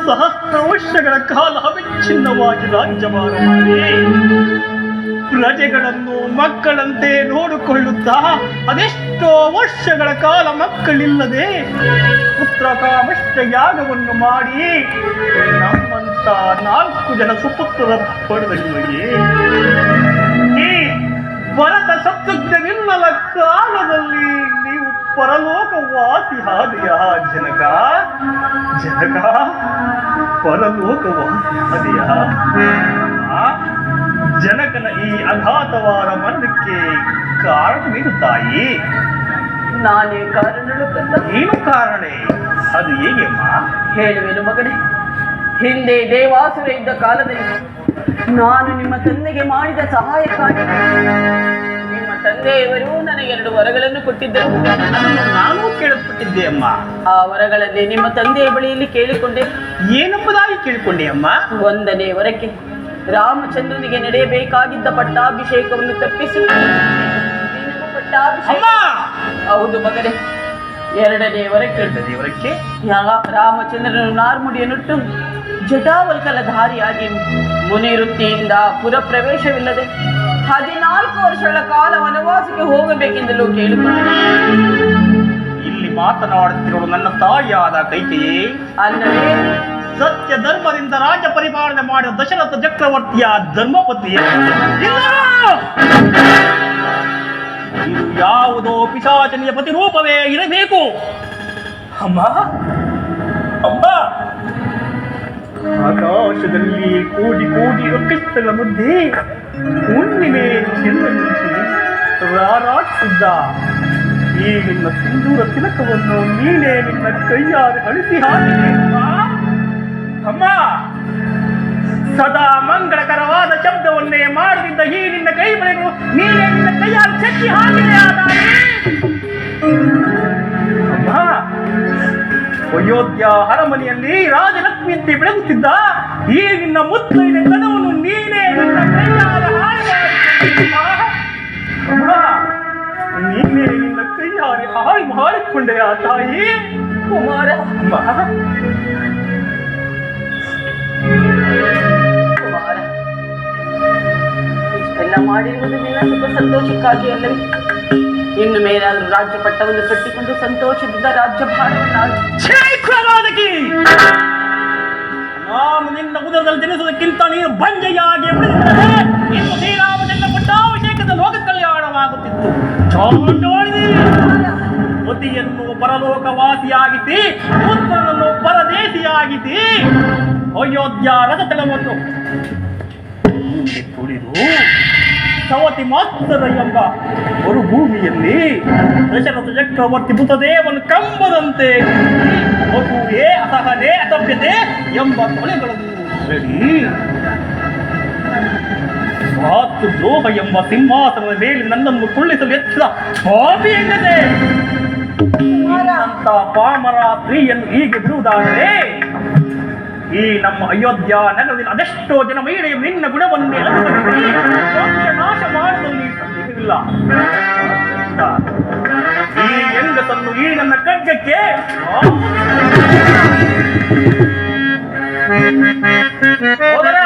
ಸಹಸ್ರ ವರ್ಷಗಳ ಕಾಲ ಅವಿಚ್ಛಿನ್ನವಾಗಿ ರಾಜ್ಯಭಾರ ಮಾಡಿ ಪ್ರಜೆಗಳನ್ನು ಮಕ್ಕಳಂತೆ ನೋಡಿಕೊಳ್ಳುತ್ತಾ ಅದೆಷ್ಟೋ ವರ್ಷಗಳ ಕಾಲ ಮಕ್ಕಳಿಲ್ಲದೆ ಪುತ್ರಕಾಮಷ್ಟ ಯಾಗವನ್ನು ಮಾಡಿ ನಮ್ಮಂತ 4 ಜನ ಸುಪುತ್ರರ ಪಡೆದ ನಿಮಗೆ ಈ ಭರತ ಶತ್ರುಘ್ನನಿಲ್ಲದ ಕಾಲದಲ್ಲಿ ನೀವು ಪರಲೋಕವಾಸಿ ಆದಿಯ ಜನಕ ಜನಕ ಪರಲೋಕವಾಸಿ ಆದಿಯ ಜನಕನ ಈ ಅಘಾತವಾದ ಮರಣಕ್ಕೆ ಕಾರಣವೇನು ತಾಯಿ? ನಾನೇ ಕಾರಣ. ಏನು ಕಾರಣ? ಅದು ಹೇಗೆ ಅಮ್ಮ? ಹೇಳುವೆನು ಮಗನೇ. ಹಿಂದೆ ದೇವಾಸುರ ಇದ್ದ ಕಾಲದಲ್ಲಿ ನಾನು ನಿಮ್ಮ ತಂದೆಗೆ ಮಾಡಿದ ಸಹಾಯಕ್ಕಾಗಿ ನಿಮ್ಮ ತಂದೆಯವರು ನನಗೆ 2 ವರಗಳನ್ನು ಕೊಟ್ಟಿದ್ದರು. ನಾನು ಕೇಳಲ್ಪಟ್ಟಿದ್ದೆ ಅಮ್ಮ. ಆ ವರಗಳಲ್ಲಿ ನಿಮ್ಮ ತಂದೆಯ ಬಳಿಯಲ್ಲಿ ಕೇಳಿಕೊಂಡೆ. ಏನೆಂಬುದಾಗಿ ಕೇಳಿಕೊಂಡೆ ಅಮ್ಮ? 1ನೇ ವರಕ್ಕೆ ರಾಮಚಂದ್ರನಿಗೆ ನಡೆಯಬೇಕಾಗಿದ್ದ ಪಟ್ಟಾಭಿಷೇಕವನ್ನು ತಪ್ಪಿಸಿ ಪಟ್ಟಾಭಿಷೇಕ. ಹೌದು ಮಗನೇ. 2ನೇ ವರಕ್ಕೆ ರಾಮಚಂದ್ರನು ನಾರ್ಮುಡಿಯನ್ನುಟ್ಟು ಜಟಾವಲ್ಕಲ ಧಾರಿಯಾಗಿ ಮುನಿವೃತ್ತಿಯಿಂದ ಪುರ ಪ್ರವೇಶವಿಲ್ಲದೆ 14 ವರ್ಷಗಳ ಕಾಲ ವನವಾಸಕ್ಕೆ ಹೋಗಬೇಕೆಂದಲೂ ಕೇಳಿಕೊಂಡೆ. ಇಲ್ಲಿ ಮಾತನಾಡುತ್ತಿರುವುದು ನನ್ನ ತಾಯಿಯಾದ ಕೈಕೆಯೇ ಅಲ್ಲವೇ? ಸತ್ಯ ಧರ್ಮದಿಂದ ರಾಜ್ಯ ಪರಿಪಾಲನೆ ಮಾಡಿದ ದಶರಥ ಚಕ್ರವರ್ತಿಯ ಧರ್ಮಪತಿಯೇ. ಇದು ಯಾವುದೋ ಪಿಶಾಚನೆಯ ಪ್ರತಿರೂಪವೇ ಇರಬೇಕು. ಅಮ್ಮ ಅಮ್ಮ, ಆಕಾಶದಲ್ಲಿ ಕೋಟಿ ಕೋಟಿ ನಕ್ಷತ್ರಗಳ ಮಧ್ಯೆ ಹುಣ್ಣಿಮೆ ಚಂದ್ರನಿಂದ ರಾರಾಟಿಸಿದ್ದ ಈ ನಿನ್ನ ಸಿಂಧೂರ ತಿಲಕವನ್ನು ನೀನೇ ನಿನ್ನ ಕೈಯಾರೆ ಅಳಿಸಿ ಹಾಕಿದೆ ಅಮ್ಮ. ಸದಾ ಮಂಗಳಕರವಾದ ಶಬ್ದವನ್ನೇ ಮಾಡುತ್ತಿದ್ದ ಈ ನಿನ್ನ ಕೈ ಬಳೆಗಳು ನೀನೇ ನಿನ್ನ ಕೈಯಾರೆ ಚಚ್ಚಿ ಹಾಕಿದೆ ಅಮ್ಮ. ಅಯೋಧ್ಯ ಅರಮನೆಯಲ್ಲಿ ರಾಜಲಕ್ಷ್ಮಿಯಂತೆ ಬೆಳಗುತ್ತಿದ್ದ ಈ ನಿನ್ನ ಮುತ್ತೈದ ಕದವನ್ನು ನೀನೇ ನಿನ್ನ ಕೈಯಾರೆ ನೀನೇ ನಿನ್ನ ಕೈಯಾರೆ ಹಾಳು ಮಾಡಿಕೊಂಡೆ ಆ ತಾಯಿ. ಕುಮಾರ ಕುಮಾರ, ಇಷ್ಟೆಲ್ಲ ಮಾಡಿರುವುದು ನಿನ್ನ ಸುಖ ಸಂತೋಷಕ್ಕಾಗಿ ಅಲ್ಲವೇ? ಇನ್ನು ಮೇಲಾದರೂ ರಾಜ್ಯ ಪಟ್ಟವನ್ನು ಕಟ್ಟಿಕೊಂಡು ಸಂತೋಷದಿಂದ ರಾಜ್ಯಭಾರವನ್ನು ನಾನು ನಿನ್ನ ಉದರದಲ್ಲಿ ಜನಿಸುವುದಕ್ಕಿಂತ ನೀನು ಬಂಜೆಯಾಗಿ ಉಳಿದಿದ್ದರೆ ಇನ್ನು ಶ್ರೀರಾಮಚಂದ್ರ ಪಟ್ಟಾಭಿಷೇಕದ ಲೋಕ ಕಲ್ಯಾಣವಾಗುತ್ತಿತ್ತು. ಪತಿಯನ್ನು ಪರಲೋಕವಾಸಿಯಾಗಿಸಿ ಪುತ್ರನನ್ನು ಪರದೇಶಿಯಾಗಿಸಿ ಅಯೋಧ್ಯ ರಥತಳವನ್ನು ತುಳಿದು ಸವತಿ ಮಾತ್ರ ಎಂಬ ಮರುಭೂಮಿಯಲ್ಲಿ ದಶರಥ ಚಕ್ರವರ್ತಿ ಬುಧದೇವನು ಕಂಬದಂತೆ ಮಗುವೇ ಅಸಹನೆ ಅಸಭ್ಯತೆ ಎಂಬ ತೊಳೆಗಳನ್ನು ಹೇಳಿ ದ್ರೋಹ ಎಂಬ ಸಿಂಹಾಸನದ ಮೇಲೆ ನನ್ನನ್ನು ಕುಳ್ಳಿಸಲು ಎತ್ತಿದ ಪಾಪಿ ಎಂದರೆ ಅಂತ ಪಾಮರ ಸ್ತ್ರೀಯನ್ನು ಹೀಗೆ ಬಿಡುವುದಾದರೆ ಈ ನಮ್ಮ ಅಯೋಧ್ಯ ನಗರದಲ್ಲಿ ಅದೆಷ್ಟೋ ಜನ ಮಹಿಳೆಯರು ನಿನ್ನ ಗುಣವನ್ನೇ ನಾಶ ಮಾಡುವುದರಲ್ಲಿ ಸಂದೇಹವಿಲ್ಲ. ಈ ಹೆಂಗಸನ್ನು ಈ ನನ್ನ ಖಡ್ಗಕ್ಕೆ ಹೋದರ